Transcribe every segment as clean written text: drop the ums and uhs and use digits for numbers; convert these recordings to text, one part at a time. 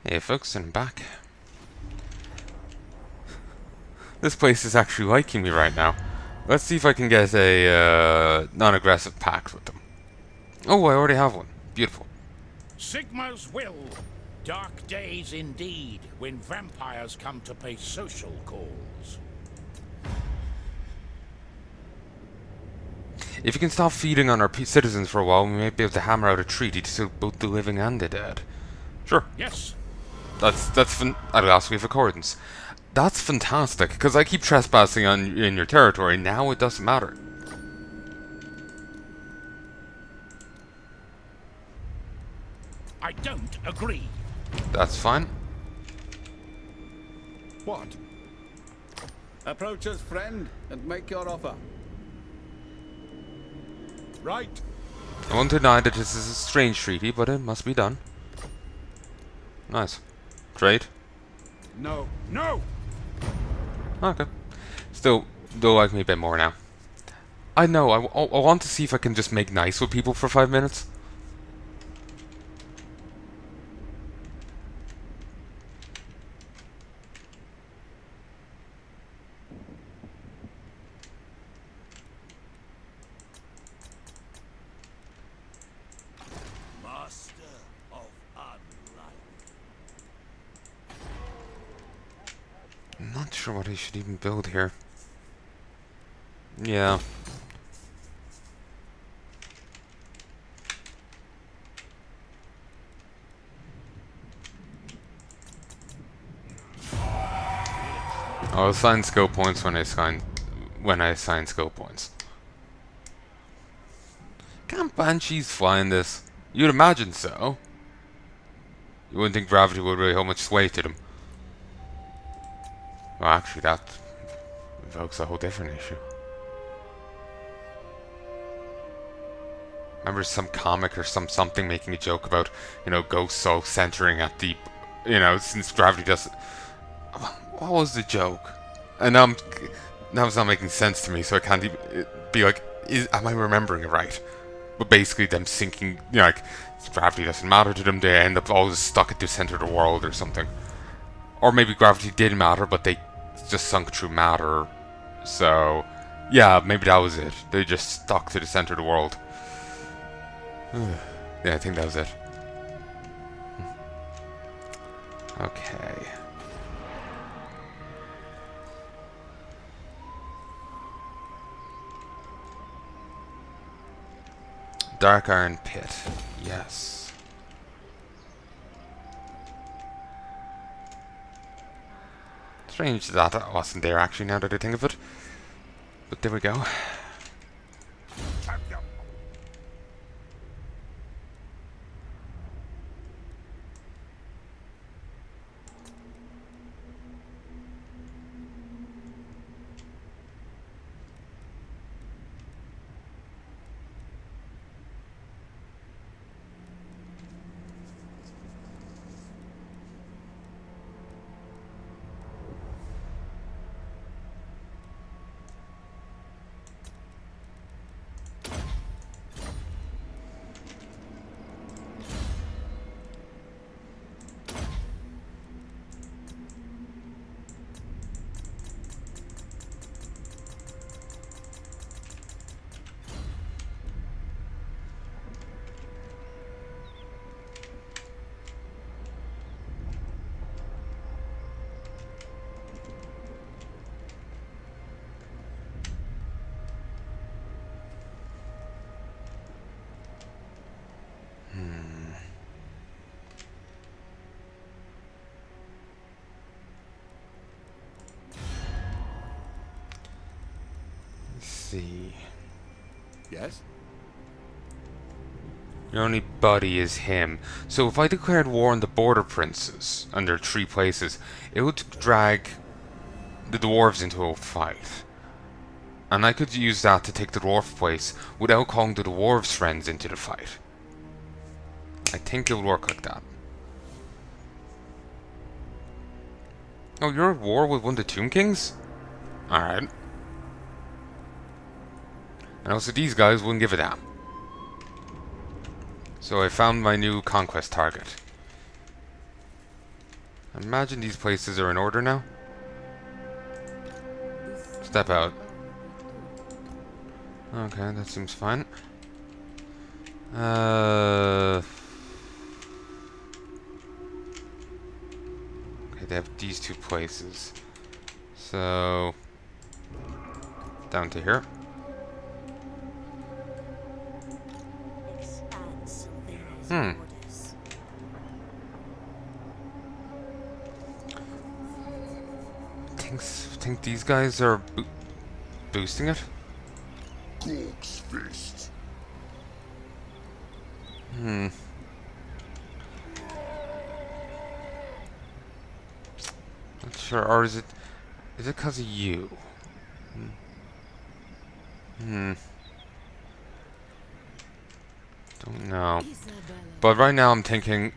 Hey folks, and I'm back. This place is actually liking me right now. Let's see if I can get a non-aggressive pact with them. Oh, I already have one. Beautiful. Sigma's will. Dark days indeed, when vampires come to pay social calls. If you can stop feeding on our citizens for a while, we might be able to hammer out a treaty to suit both the living and the dead. Sure. Yes. I'll ask you for accordance. That's fantastic, because I keep trespassing in your territory. Now it doesn't matter. I don't agree. That's fine. What? Approach us, friend, and make your offer. Right. I won't deny that this is a strange treaty, but it must be done. Nice. Trade? No. No! Okay. Still, they'll like me a bit more now. I know, I want to see if I can just make nice with people for 5 minutes. Master of unlife. I'm not sure what I should even build here. Yeah. I'll assign skill points when I assign skill points. Can't banshees fly in this? You'd imagine so. You wouldn't think gravity would really hold much sway to them. Well, actually, that evokes a whole different issue. Remember some comic or something making a joke about, ghosts so centering at the, since gravity doesn't. What was the joke? And now it's not making sense to me, so I can't even be like, am I remembering it right? But basically, them sinking, gravity doesn't matter to them. They end up always stuck at the center of the world or something. Or maybe gravity did matter, but they just sunk through matter. So, yeah, maybe that was it. They just stuck to the center of the world. Yeah, I think that was it. Okay. Dark Iron Pit. Yes. Strange that wasn't there actually, now that I think of it. But there we go. See. Yes? Your only buddy is him. So if I declared war on the border princes and their 3 places, it would drag the dwarves into a fight. And I could use that to take the dwarf place without calling the dwarves' friends into the fight. I think it would work like that. Oh, you're at war with one of the Tomb Kings? Alright. And also these guys wouldn't give a damn. So I found my new conquest target. I imagine these places are in order now. Step out. Okay, that seems fine. Okay, they have these two places. So, down to here. Hmm. Think these guys are boosting it? Hmm. Not sure. Or is it because of you? Hmm. Don't know. But right now I'm thinking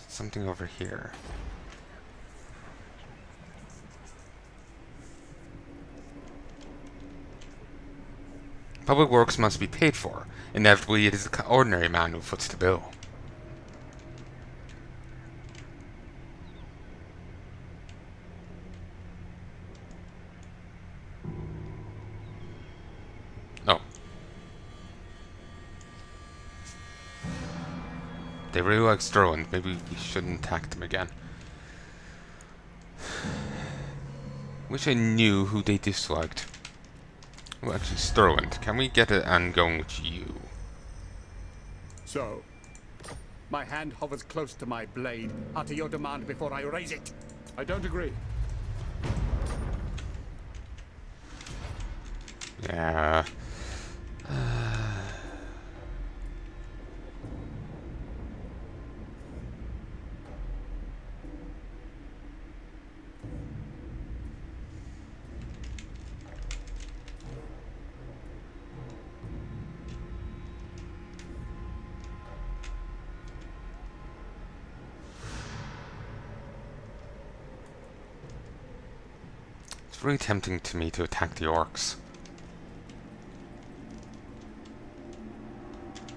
something over here. Public works must be paid for. Inevitably, it is the ordinary man who foots the bill. Oh. They really like Sterling. Maybe we shouldn't attack them again. Wish I knew who they disliked. Well, actually, Sterling. Can we get it and going with you? So, my hand hovers close to my blade. Utter your demand before I raise it. I don't agree. Yeah. It's really tempting to me to attack the orcs.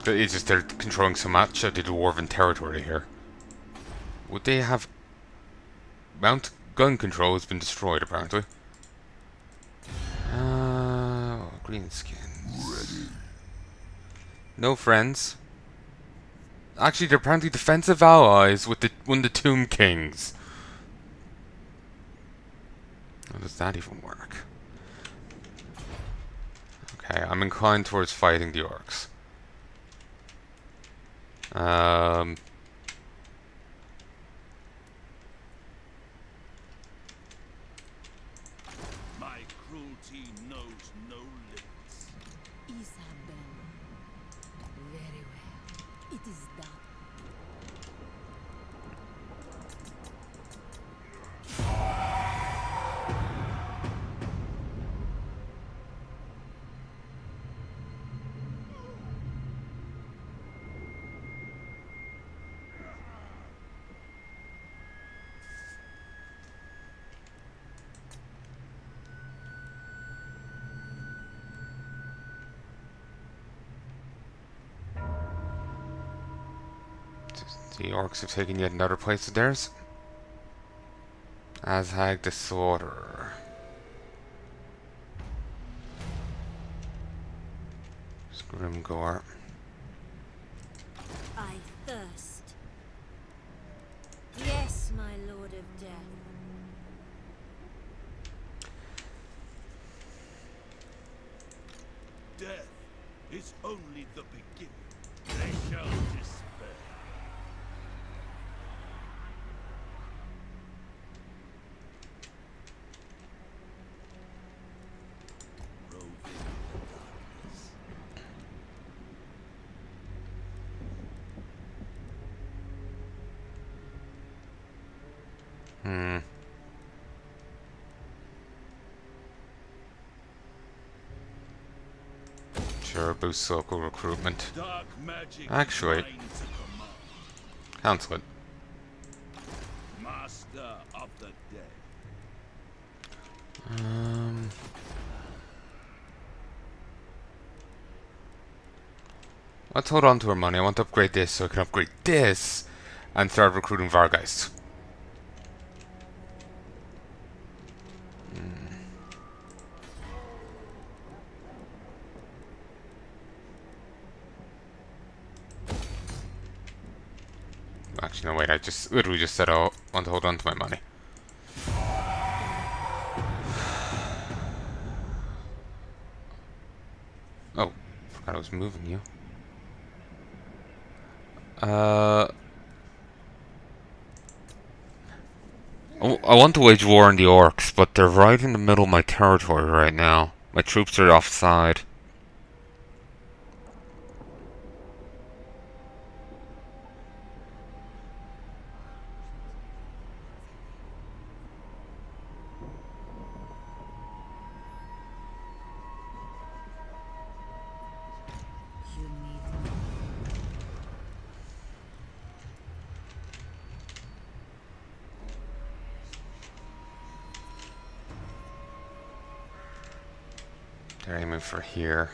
It's just they're controlling so much of the dwarven territory here. Would they have... Mount gun control has been destroyed, apparently. Greenskins. No friends. Actually, they're apparently defensive allies with one of the Tomb Kings. How does that even work? Okay, I'm inclined towards fighting the orcs. My cruelty knows no limits. Isabel. Very well. It is done. The orcs have taken yet another place of theirs. Azhag Disorder. Grimgore. I thirst. Yes, my lord of death. Death is only the beginning. They shall despair. Roving in the darkness. Sure, boosts local recruitment. Dark magic Actually, is mine to command. cancel it. Master of the dead. Let's hold on to our money. I want to upgrade this so I can upgrade this and start recruiting Vargeists. Actually, no, wait, I just literally just said I want to hold on to my money. Oh, forgot I was moving you. I want to wage war on the orcs, but they're right in the middle of my territory right now. My troops are offside. You need They're aiming for here.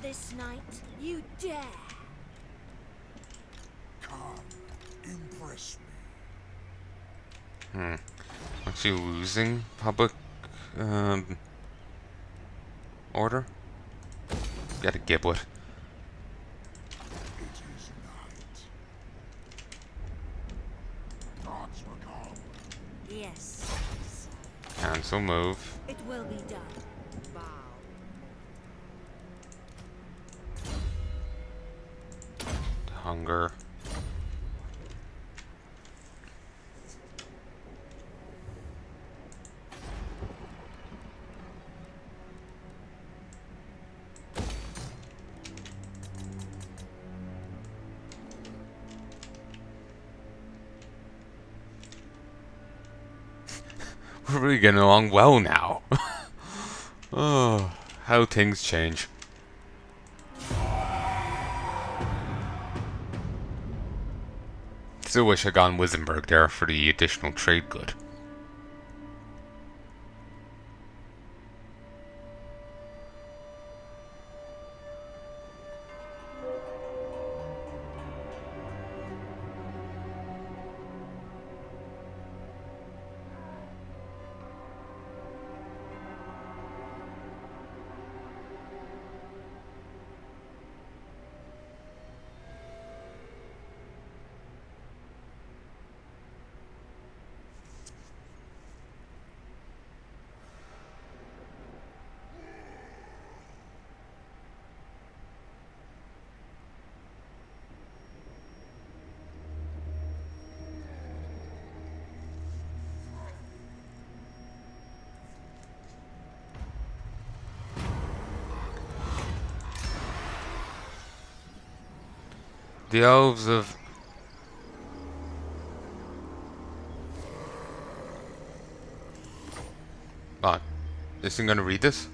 this night. You dare. Come, impress me. Actually losing public order? Get a giblet. It is night. Gods will come. Yes. Cancel move. It will be done. Bow. Hunger. We're really getting along well now. Oh, how things change. Still wish I'd gone Wisenberg there for the additional trade good. The elves of... Ah, isn't gonna read this?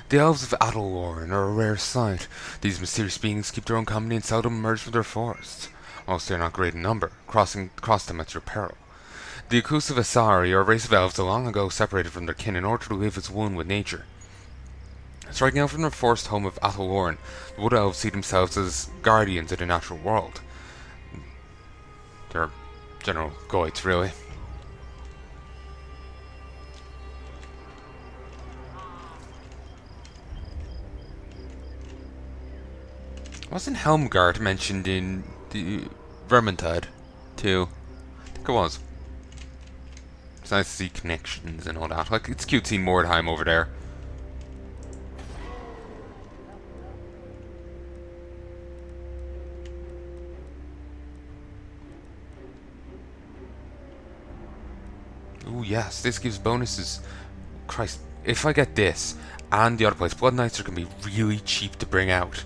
The elves of Adelorn are a rare sight. These mysterious beings keep their own company and seldom emerge from their forests. Whilst they are not great in number, cross them at your peril. The Akusa Asari are a race of elves that long ago separated from their kin in order to live as one with nature. Striking out from their forest home of Adelorn, the Wood Elves see themselves as guardians of the natural world. They're general guides, really. Wasn't Helmgard mentioned in the Vermintide, too? I think it was. It's nice to see connections and all that. Like, it's cute seeing Mordheim over there. Ooh, yes, this gives bonuses. Christ, if I get this and the other place, Blood Knights are going to be really cheap to bring out.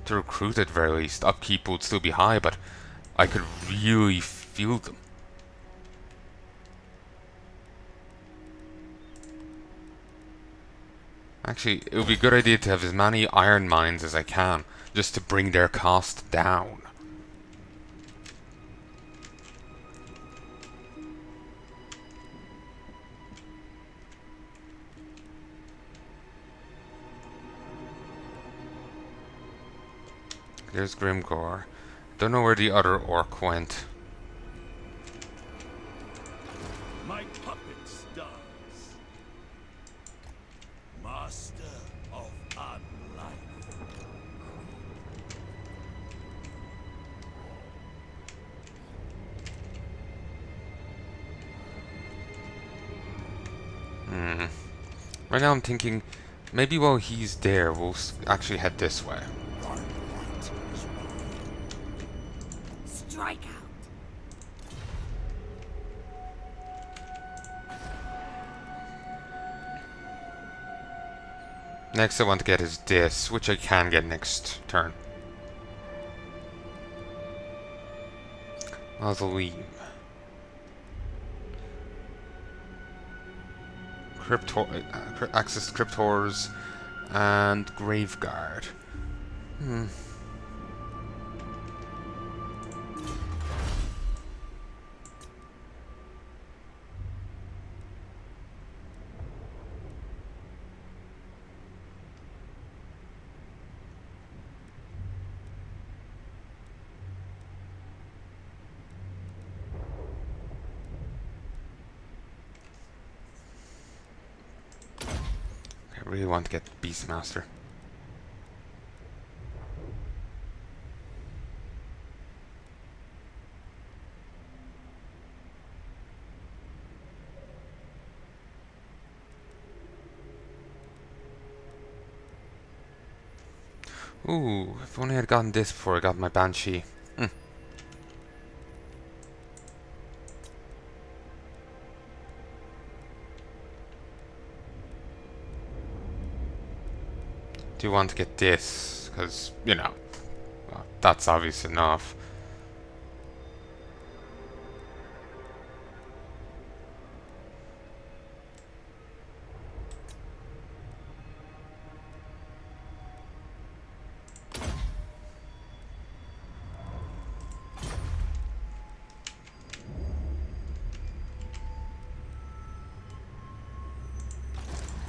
To recruit at the very least. Upkeep would still be high, but I could really feel them. Actually, it would be a good idea to have as many iron mines as I can, just to bring their cost down. There's Grimgore. Don't know where the other orc went. My puppet stars. Master of unlife. Right now I'm thinking, maybe while he's there, we'll actually head this way. Strike out. Next I want to get is this, which I can get next turn. Mausoleum. Access to Cryptors and Graveguard. I really want to get Beastmaster. Ooh, if only I'd gotten this before I got my Banshee. Do you want to get this? Because, you know, well, that's obvious enough.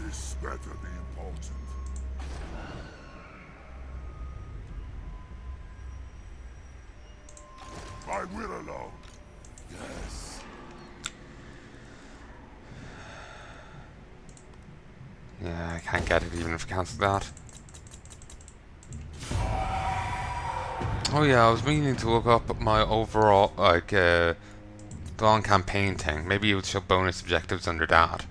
This better be important. I will alone. Yes. Yeah, I can't get it even if I cancel that. Oh yeah, I was meaning to look up my overall, like, long campaign thing. Maybe it would show bonus objectives under that.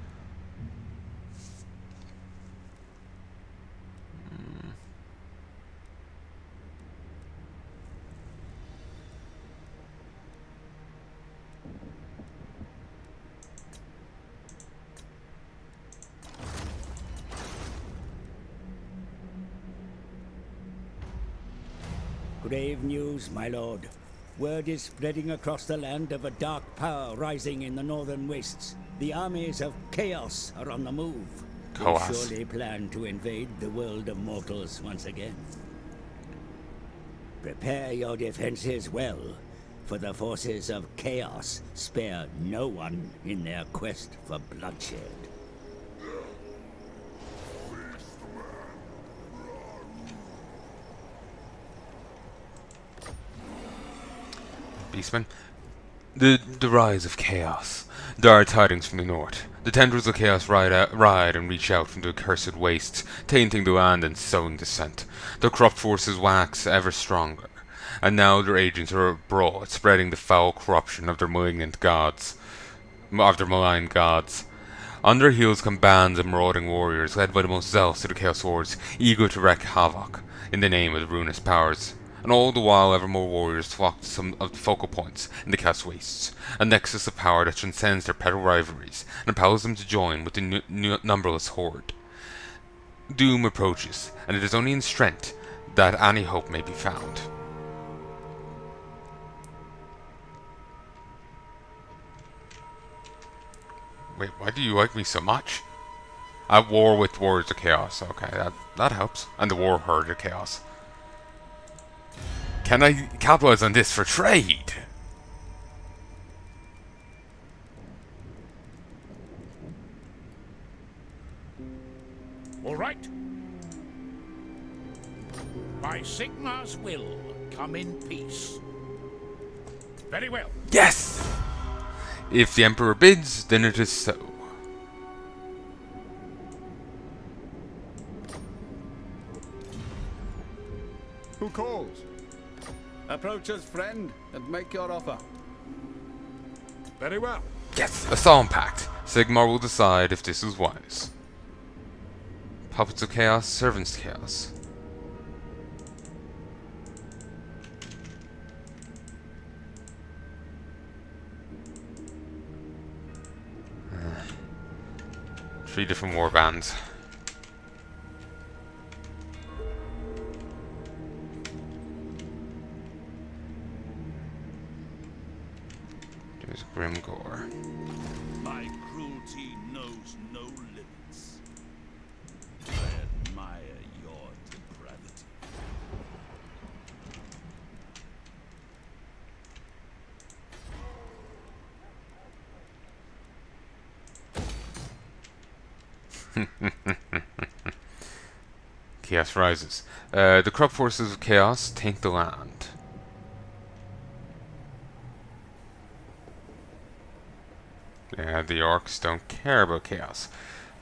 Grave news, my lord. Word is spreading across the land of a dark power rising in the northern wastes. The armies of chaos are on the move. They Chaos. surely plan to invade the world of mortals once again. Prepare your defenses well, for the forces of chaos spare no one in their quest for bloodshed. Beastmen. The rise of chaos. Dire tidings from the north. The tendrils of chaos ride and reach out from the accursed wastes, tainting the land and sowing dissent. The corrupt forces wax ever stronger, and now their agents are abroad, spreading the foul corruption of their malignant gods, of their malign gods. On their heels come bands of marauding warriors, led by the most zealous of the Chaos Lords, eager to wreak havoc in the name of the ruinous powers. And all the while ever more warriors flock to some of the focal points in the Chaos Wastes, a nexus of power that transcends their petty rivalries and impels them to join with the numberless horde. Doom approaches, and it is only in strength that any hope may be found. Wait, why do you like me so much? At war with Warriors of Chaos. Okay, that helps. And the War Herd of Chaos. Can I capitalize on this for trade? All right. By Sigmar's will, come in peace. Very well. Yes! If the Emperor bids, then it is so. Who calls? Approach us, friend, and make your offer. Very well. Yes, a solemn pact. Sigmar will decide if this is wise. Puppets of Chaos, Servants of Chaos. Three different war bands. There's Grimgore. My cruelty knows no limits. I admire your depravity. Chaos rises. The corrupt forces of Chaos take the land. Yeah, the orcs don't care about Chaos.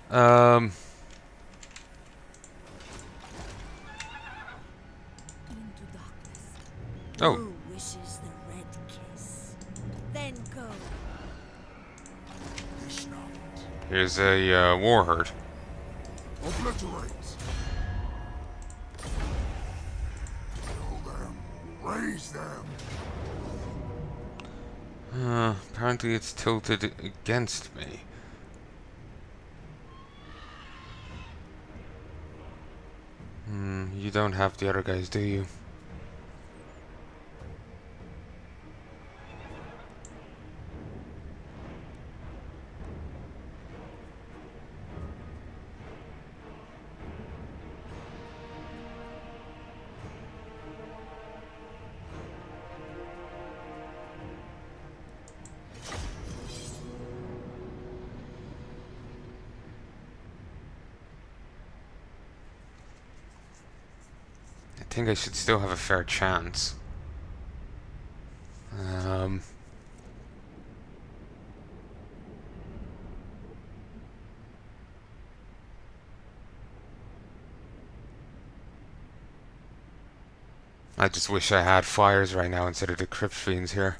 Into darkness. Oh, Who wishes the red kiss? Then go. here's a war herd. Obliterate. Kill them. Raise them. Apparently it's tilted against me. You don't have the other guys, do you? I think I should still have a fair chance. I just wish I had fires right now instead of the crypt fiends here.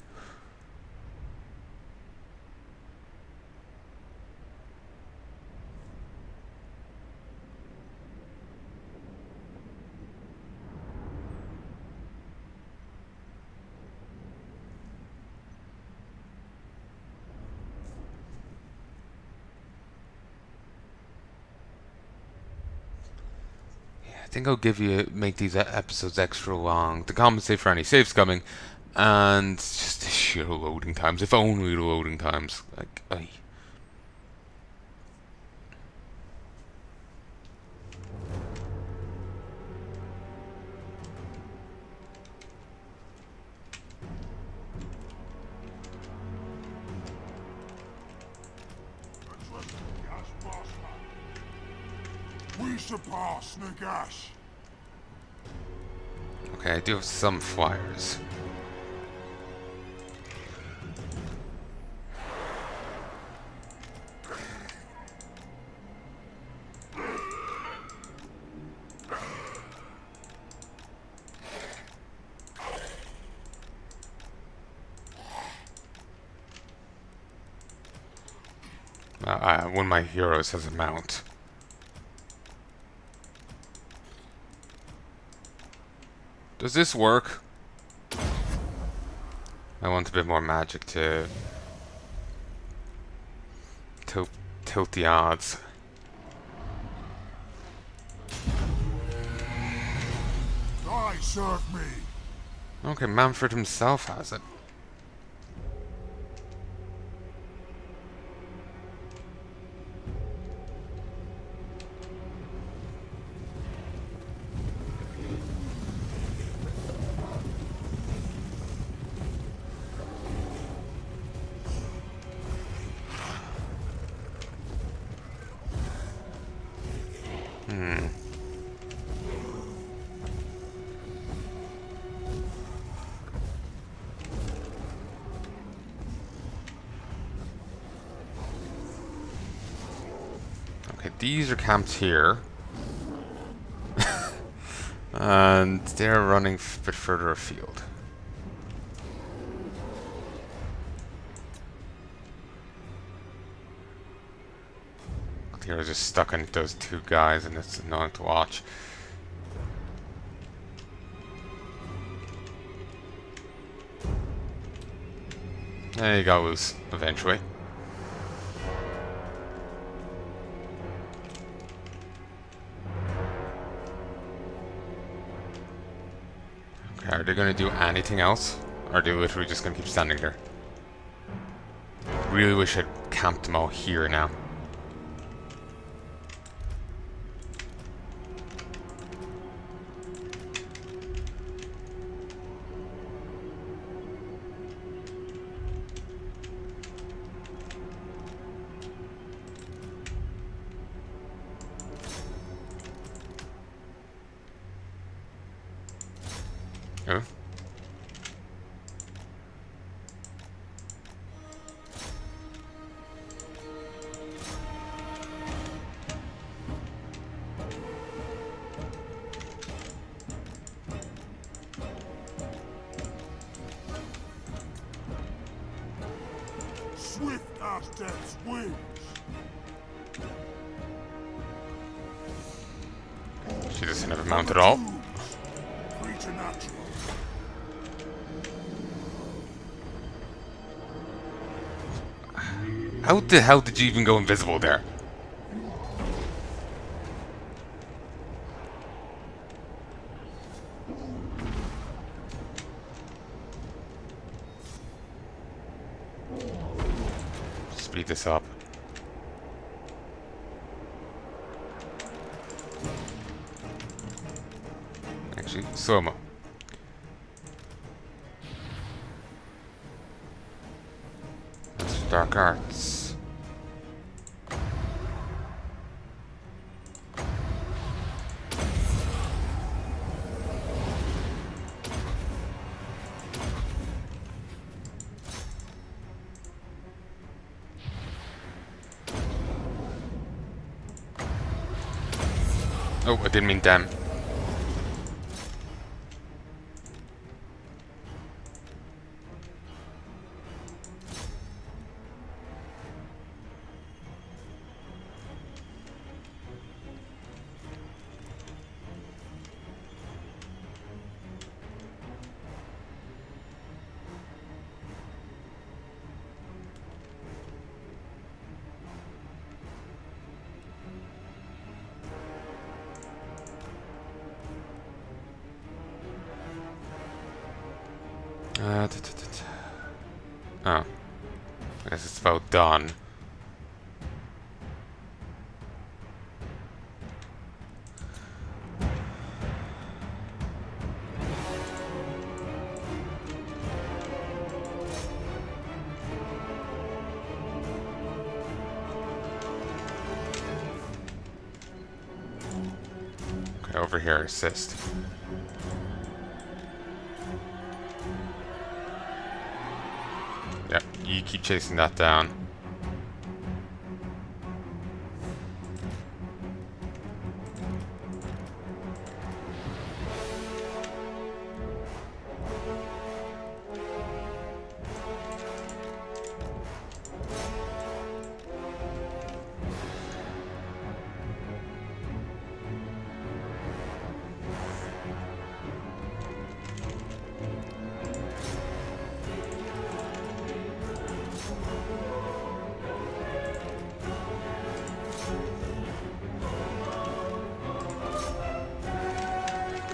I think I'll make these episodes extra long to compensate for any saves coming, and just the sheer loading times. If only the loading times. Like, aye. We surpass Nagash. Okay, I do have some flyers. One of my heroes has a mount. Does this work? I want a bit more magic to tilt the odds. I serve me. Okay, Manfred himself has it. Okay, these are camped here. And they're running a bit further afield. They're just stuck on those two guys, and it's annoying to watch. There you go, loose, eventually. Okay, are they going to do anything else? Or are they literally just going to keep standing there? Really wish I'd camped them all here now. Oh. Swift as death's wings. She doesn't have a mount at all. Preternatural. How the hell did you even go invisible there? Speed this up. Actually, slow-mo. That's dark arts. Oh, I didn't mean them. Oh. I guess it's about done. Okay, over here, assist. Yep, you keep chasing that down.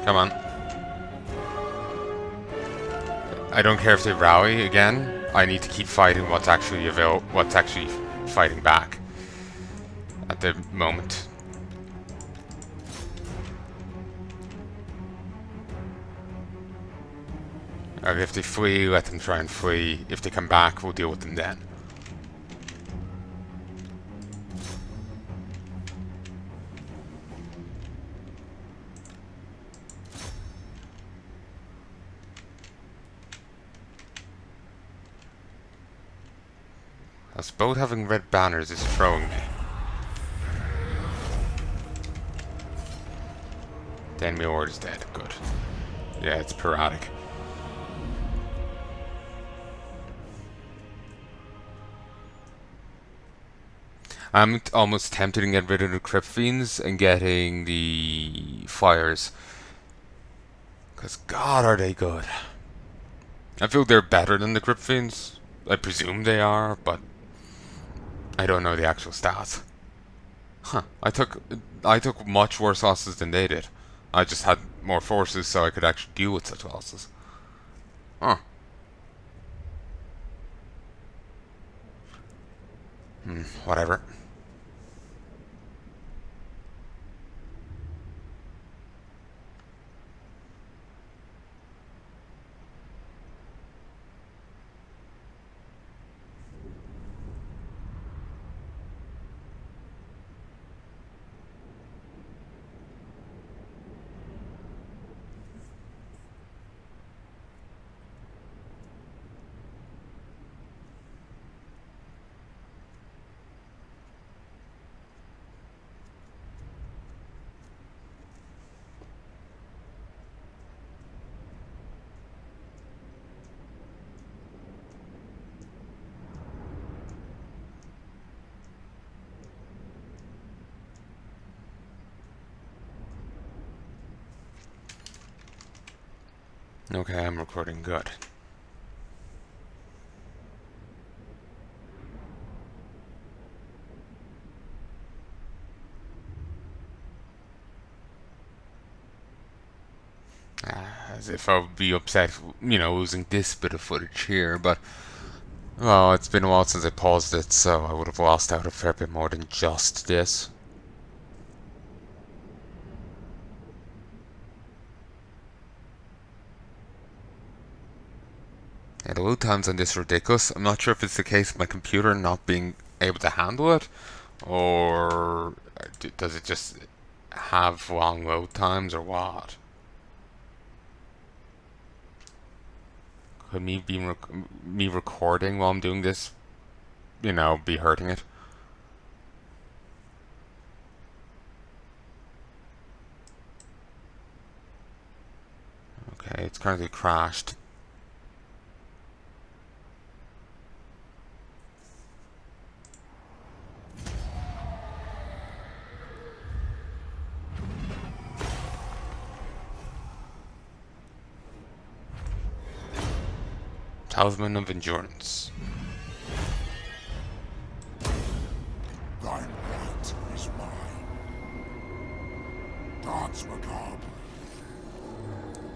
Come on. I don't care if they rally again. I need to keep fighting what's actually fighting back at the moment. If they flee, let them try and flee. If they come back, we'll deal with them then. Us both having red banners is throwing me. The enemy ward is dead. Good. Yeah, it's sporadic. I'm almost tempted to get rid of the Crypt Fiends and getting the Fires. Because God, are they good. I feel they're better than the Crypt Fiends. I presume they are, but I don't know the actual stats. Huh. I took much worse losses than they did. I just had more forces so I could actually deal with such losses. Huh. Whatever. Okay, I'm recording good. As if I would be upset, losing this bit of footage here, but well, it's been a while since I paused it, so I would have lost out a fair bit more than just this. Yeah, the load times on this are ridiculous. I'm not sure if it's the case of my computer not being able to handle it, or does it just have long load times, or what? Could me recording while I'm doing this, be hurting it? Okay, it's currently crashed. Talisman of Endurance. Thine right is mine. Dance macabre.